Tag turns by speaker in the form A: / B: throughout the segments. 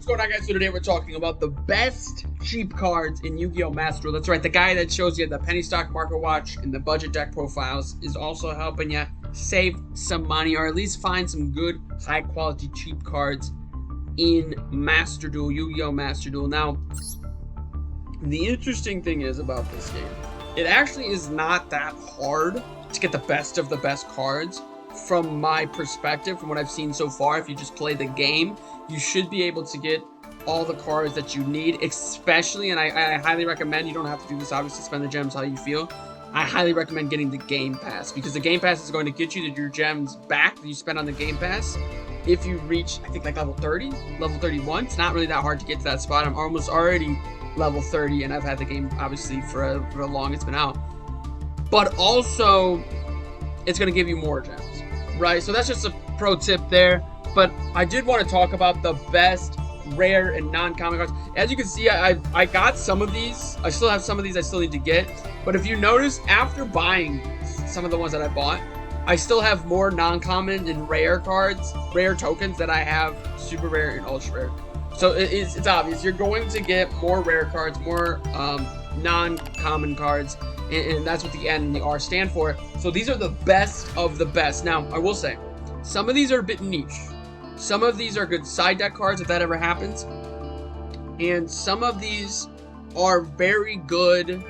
A: What's going on, guys? So today we're talking about the best cheap cards in Yu-Gi-Oh! Master Duel. That's right, the guy that shows you the penny stock market watch in the budget deck profiles is also helping you save some money, or at least find some good, high-quality, cheap cards in Master Duel, Yu-Gi-Oh! Master Duel. Now, the interesting thing is about this game, it actually is not that hard to get the best of the best cards. From my perspective, from what I've seen so far, if you just play the game, you should be able to get all the cards that you need, especially, and I highly recommend, you don't have to do this, obviously, spend the gems how you feel. I highly recommend getting the Game Pass, because the Game Pass is going to get you your gems back that you spend on the Game Pass. If you reach, I think, like level 30, level 31, it's not really that hard to get to that spot. I'm almost already level 30, and I've had the game, obviously, for how long it's been out. But also, it's going to give you more gems. Right, so that's just a pro tip there. But I did want to talk about the best rare and non-common cards. As you can see, I got some of these. I still have some of these I still need to get. But if you notice, after buying some of the ones that I bought, I still have more non-common and rare cards, rare tokens, that I have super rare and ultra rare. So it's obvious. You're going to get more rare cards, more non-common cards. And that's what the N and the R stand for. So these are the best of the best. Now, I will say, some of these are a bit niche. Some of these are good side deck cards, if that ever happens. And some of these are very good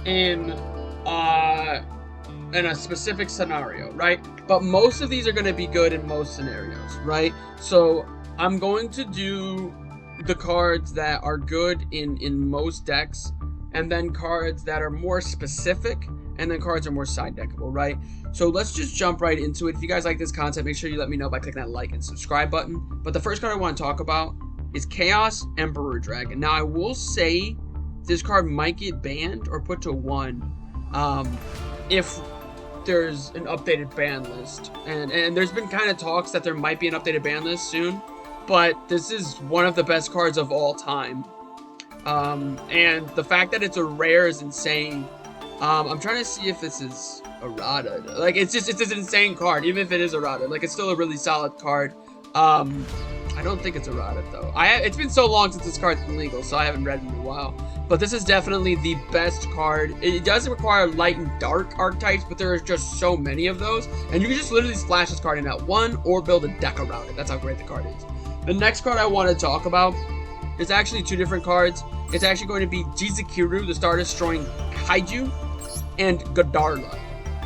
A: in a specific scenario, right? But most of these are going to be good in most scenarios, right? So I'm going to do the cards that are good in most decks, and then cards that are more specific, and then cards are more side deckable, right? So let's just jump right into it. If you guys like this content, make sure you let me know by clicking that like and subscribe button. But the first card I want to talk about is Chaos Emperor Dragon. Now, I will say this card might get banned or put to 1 if there's an updated ban list. And there's been kind of talks that there might be an updated ban list soon, but this is one of the best cards of all time. And the fact that it's a rare is insane. I'm trying to see if this is errata. Like, it's an insane card, even if it is errata. Like, it's still a really solid card. I don't think it's errata, though. It's been so long since this card's been legal, so I haven't read it in a while. But this is definitely the best card. It does require light and dark archetypes, but there are just so many of those. And you can just literally splash this card in at 1 or build a deck around it. That's how great the card is. The next card I want to talk about is actually 2 different cards. It's actually going to be Jizukiru, the Star Destroying Kaiju, and Godarla,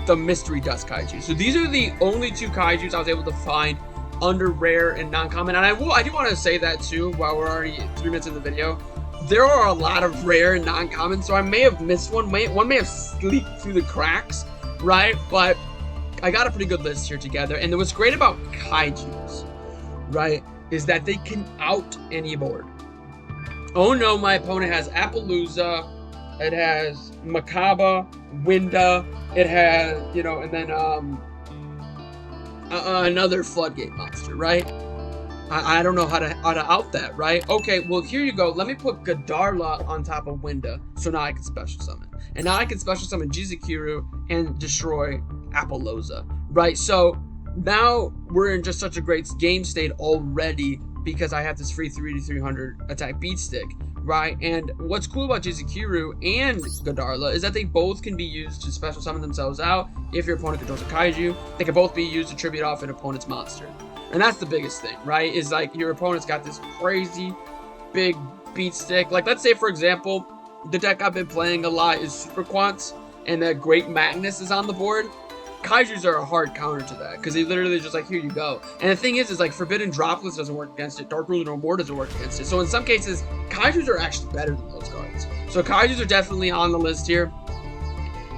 A: the Mystery Dust Kaiju. So these are the only 2 Kaijus I was able to find under rare and non-common. And I do want to say that too, while we're already 3 minutes in the video. There are a lot of rare and non-common, so I may have missed one. One may have slipped through the cracks, right? But I got a pretty good list here together. And what's great about Kaijus, right, is that they can out any board. Oh no, my opponent has Appaloosa, it has Makaba, Winda, it has, you know, and then another Floodgate monster, right? I don't know how to out that, right? Okay, well, here you go. Let me put Godarla on top of Winda, so now I can special summon. And now I can special summon Jizukiru and destroy Appaloosa, right? So now we're in just such a great game state already, because I have this free 3-300 attack beat stick, right? And what's cool about Jizukiru and Godarla is that they both can be used to special summon themselves out. If your opponent controls a kaiju, they can both be used to tribute off an opponent's monster. And that's the biggest thing, right? Is like your opponent's got this crazy big beat stick. Like, let's say, for example, the deck I've been playing a lot is Super Quants, and that Great Magnus is on the board. Kaijus are a hard counter to that, because they literally just like, here you go. And the thing is like, Forbidden Droplets doesn't work against it, Dark Ruler No More doesn't work against it. So in some cases, Kaijus are actually better than those cards. So Kaijus are definitely on the list here.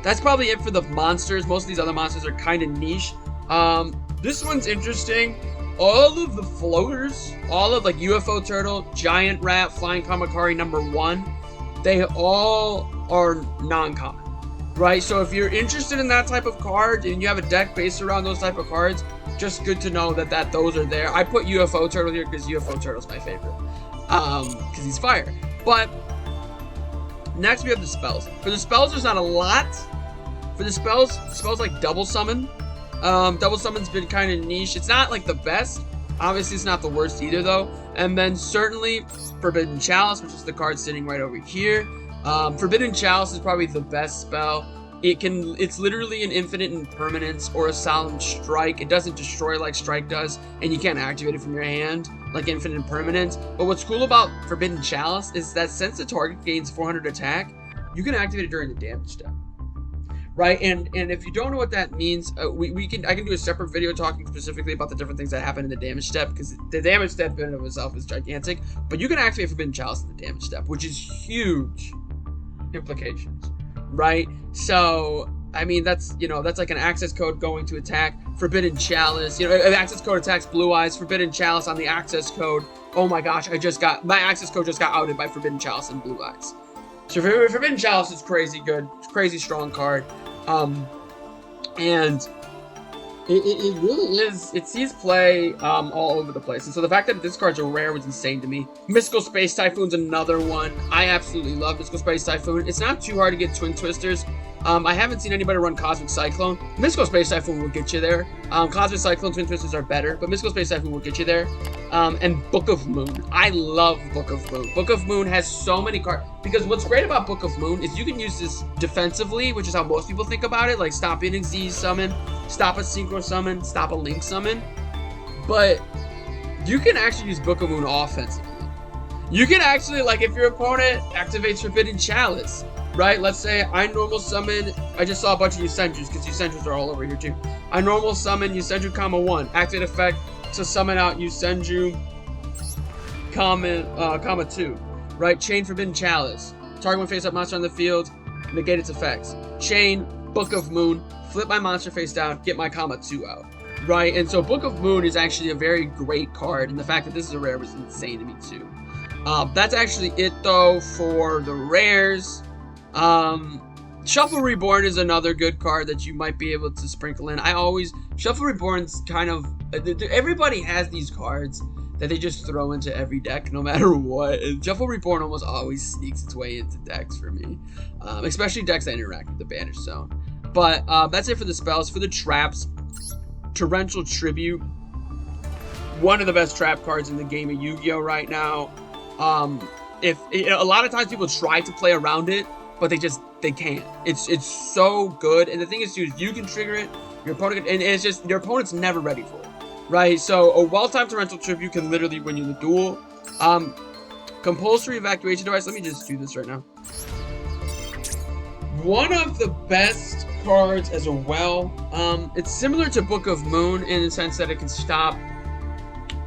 A: That's probably it for the monsters. Most of these other monsters are kind of niche. This one's interesting. All of the floaters, all of like UFO Turtle, Giant Rat, Flying Kamakari #1, they all are non-common. Right, so if you're interested in that type of card and you have a deck based around those type of cards, just good to know that those are there. I put UFO Turtle here because UFO Turtle's my favorite, because he's fire. But next we have the spells. For the spells, there's not a lot. For the spells like Double Summon. Double Summon's been kind of niche. It's not like the best. Obviously, it's not the worst either, though. And then certainly Forbidden Chalice, which is the card sitting right over here. Forbidden Chalice is probably the best spell. It's literally an infinite impermanence or a solemn strike. It doesn't destroy like strike does, and you can't activate it from your hand like infinite impermanence. But what's cool about Forbidden Chalice is that since the target gains 400 attack, you can activate it during the damage step. Right, and if you don't know what that means, I can do a separate video talking specifically about the different things that happen in the damage step, because the damage step in and of itself is gigantic. But you can activate Forbidden Chalice in the damage step, which is huge implications, right? So I mean, that's like an access code going to attack Forbidden Chalice. If access code attacks Blue Eyes, Forbidden Chalice on the access code. Oh my gosh, my access code just got outed by Forbidden Chalice and Blue Eyes. So Forbidden Chalice is crazy good, crazy strong card. And it really is, it sees play all over the place. And so the fact that this card's a rare was insane to me. Mystical Space Typhoon's another one. I absolutely love Mystical Space Typhoon. It's not too hard to get Twin Twisters. I haven't seen anybody run Cosmic Cyclone. Mystical Space Typhoon will get you there. Cosmic Cyclone, Twin Twisters are better, but Mystical Space Typhoon will get you there. And Book of Moon. I love Book of Moon. Book of Moon has so many cards. Because what's great about Book of Moon is you can use this defensively, which is how most people think about it. Like stop an Xyz summon, stop a Synchro summon, stop a Link summon. But you can actually use Book of Moon offensively. You can actually, like, if your opponent activates Forbidden Chalice, right? Let's say I normal summon, I just saw a bunch of Yusendrus, because Yusendrus are all over here too. I normal summon Yusendru, 1, activate effect to summon out Yusendru, 2, right? Chain Forbidden Chalice. Target one face up monster on the field, negate its effects. Chain, Book of Moon, flip my monster face down, get my 2 out. Right? And so Book of Moon is actually a very great card, and the fact that this is a rare was insane to me too. That's actually it though for the rares. Shuffle Reborn is another good card that you might be able to sprinkle in. Shuffle Reborn's kind of, everybody has these cards that they just throw into every deck no matter what. And Shuffle Reborn almost always sneaks its way into decks for me, especially decks that interact with the Banish Zone. But that's it for the spells. For the traps, Torrential Tribute, one of the best trap cards in the game of Yu-Gi-Oh right now. A lot of times people try to play around it, but they can't. It's so good. And the thing is, dude, you can trigger it, your opponent can, and it's just your opponent's never ready for it, right? So a well-timed Torrential Tribute can literally win you the duel. Compulsory Evacuation device. Let me just do this right now. One of the best cards as well. It's similar to Book of Moon in the sense that it can stop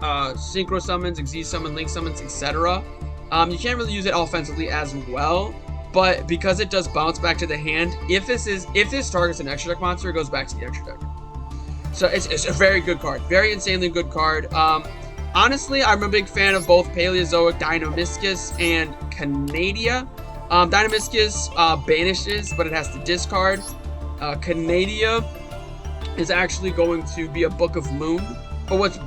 A: synchro summons, Xyz summon, link summons, etc. You can't really use it offensively as well, but because it does bounce back to the hand, if this targets an extra deck monster, it goes back to the extra deck. So it's a very good card, very insanely good card. Honestly, I'm a big fan of both Paleozoic Deinonychus and Canadia. Deinonychus banishes, but it has to discard. Canadia is actually going to be a Book of Moon. But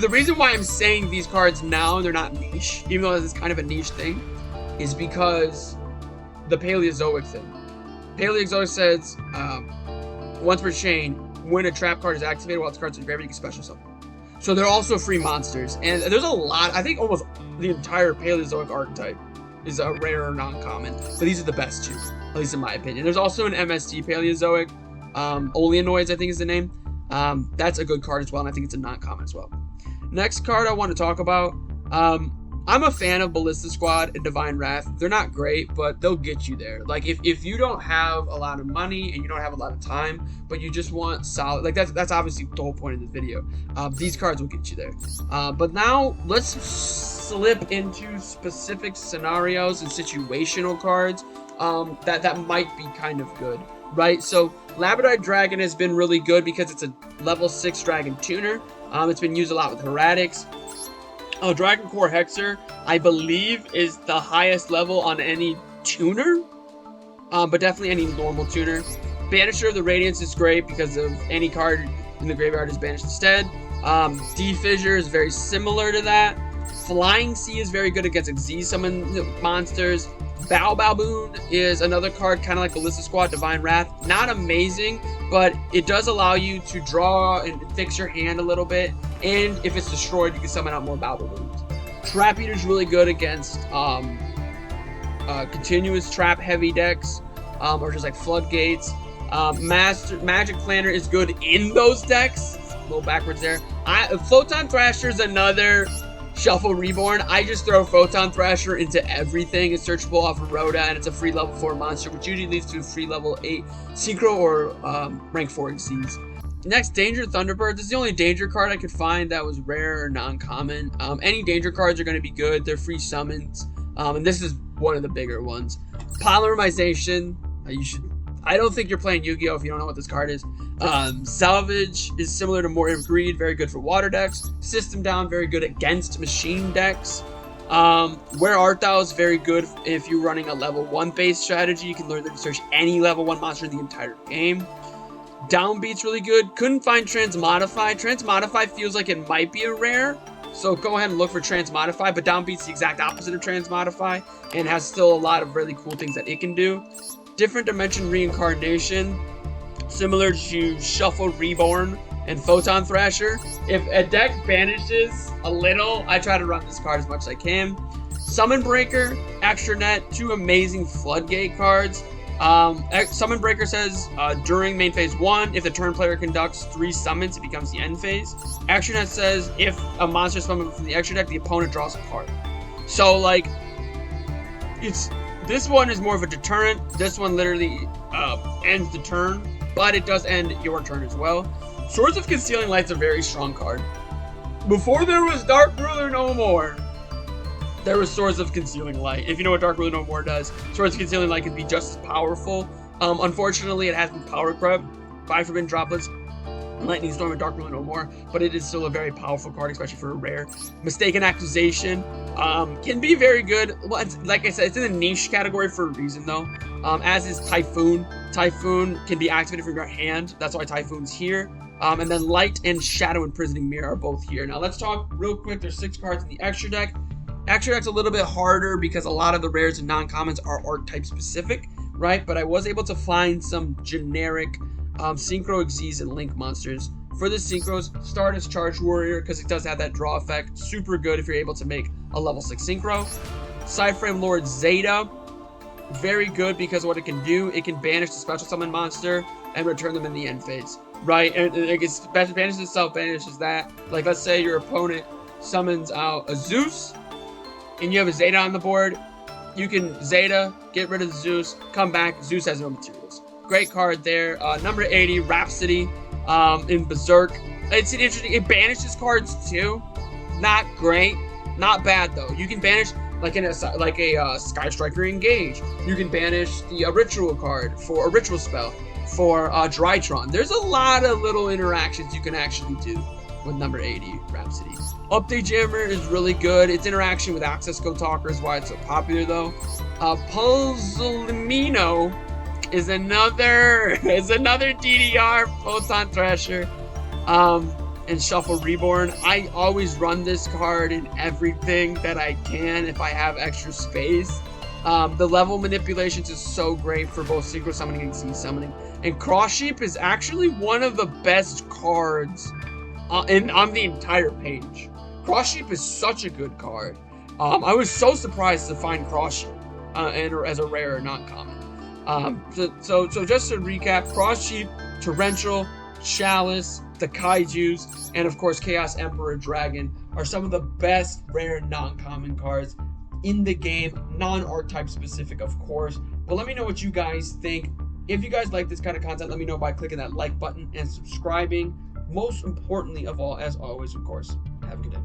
A: the reason why I'm saying these cards now, they're not niche, even though this is kind of a niche thing, is because the Paleozoic thing. Paleozoic says, once per chain, when a trap card is activated while its card's in your graveyard, you can special summon. So they're also free monsters. And there's a lot, I think almost the entire Paleozoic archetype is a rare or non-common. But these are the best two, at least in my opinion. There's also an MST Paleozoic, Oleanoids, I think is the name. That's a good card as well, and I think it's a non-common as well. Next card I want to talk about, I'm a fan of Ballista Squad and Divine Wrath. They're not great, but they'll get you there. Like, if you don't have a lot of money and you don't have a lot of time, but you just want solid, like that's obviously the whole point of this video. These cards will get you there. But now let's slip into specific scenarios and situational cards that might be kind of good, right? So Labradorite Dragon has been really good because it's a level 6 Dragon tuner. It's been used a lot with Heretics. Dragon Core Hexer, I believe, is the highest level on any tuner, but definitely any normal tuner. Banisher of the Radiance is great because of any card in the graveyard is banished instead. D-Fissure is very similar to that. Flying Sea is very good against Xyz summon monsters. Baboon is another card kind of like Ballista Squad, Divine Wrath. Not amazing, but it does allow you to draw and fix your hand a little bit. And if it's destroyed, you can summon out more Baboons. Trap Eater's really good against continuous trap heavy decks, or just like floodgates. Magic Planner is good in those decks. A little backwards there. Photon Thrasher is another Shuffle Reborn. I just throw Photon Thrasher into everything. It's searchable off of Rhoda, and it's a free level 4 monster, which usually leads to a free level 8 Synchro or rank 4 Exceeds. Next, Danger Thunderbirds. This is the only Danger card I could find that was rare or non-common. Any Danger cards are going to be good. They're free summons, and this is one of the bigger ones. Polymerization. I don't think you're playing Yu-Gi-Oh! If you don't know what this card is. Salvage is similar to More of Greed, very good for water decks. System Down, very good against machine decks. Where Art Thou is very good if you're running a level 1 base strategy. You can learn to search any level 1 monster in the entire game. Downbeat's really good. Couldn't find Transmodify. Transmodify feels like it might be a rare, so go ahead and look for Transmodify, but Downbeat's the exact opposite of Transmodify and has still a lot of really cool things that it can do. Different Dimension Reincarnation, similar to Shuffle Reborn and Photon Thrasher. If a deck banishes a little, I try to run this card as much as I can. Summon Breaker, Extra Net, 2 amazing Floodgate cards. Summon Breaker says during main phase 1, if the turn player conducts 3 summons, it becomes the end phase. Extra Net says if a monster is summoned from the extra deck, the opponent draws a card. So like, this one is more of a deterrent. This one literally ends the turn, but it does end your turn as well. Swords of Concealing Light's a very strong card. Before there was Dark Ruler No More, there was Swords of Concealing Light. If you know what Dark Ruler No More does, Swords of Concealing Light can be just as powerful. Unfortunately, it has been power crept by Forbidden Droplets, Lightning Storm, and Dark Ruler No More, but it is still a very powerful card, especially for a rare. Mistaken Accusation can be very good. Well, like I said, it's in the niche category for a reason, though. As is Typhoon. Typhoon can be activated from your hand. That's why Typhoon's here. And then Light and Shadow Imprisoning Mirror are both here. Now, let's talk real quick. There's 6 cards in the extra deck. Extra deck's a little bit harder because a lot of the rares and non-commons are archetype specific, right? But I was able to find some generic Synchro, Xyz, and Link monsters. For the Synchros, Stardust Charge Warrior, because it does have that draw effect. Super good if you're able to make a level 6 Synchro. Sideframe Lord Zeta, very good because what it can do, it can banish the special summon monster and return them in the end phase, right? And it gets banishes itself, banishes that. Like, let's say your opponent summons out a Zeus, and you have a Zeta on the board. You can Zeta, get rid of the Zeus, come back, Zeus has no materials. Great card there. Number 80, Rhapsody in Berserk. It's an interesting, it banishes cards too. Not great, not bad though. You can banish like a Sky Striker Engage. You can banish the Ritual card for a Ritual spell for Drytron. There's a lot of little interactions you can actually do with number 80, Rhapsody. Update Jammer is really good. Its interaction with Access Code Talker is why it's so popular though. Puzzlemino is another DDR Photon Thrasher and Shuffle Reborn. I always run this card in everything that I can if I have extra space. The level manipulations is so great for both Synchro Summoning and Xyz Summoning. And Cross Sheep is actually one of the best cards on the entire page. Cross Sheep is such a good card. I was so surprised to find Cross Sheep as a rare or non-common. So just to recap, Cross Sheep, Torrential, Chalice, the Kaijus, and of course Chaos Emperor Dragon are some of the best rare non-common cards in the game, non-archetype specific of course. But let me know what you guys think. If you guys like this kind of content, let me know by clicking that like button and subscribing. Most importantly of all, as always, of course, have a good day.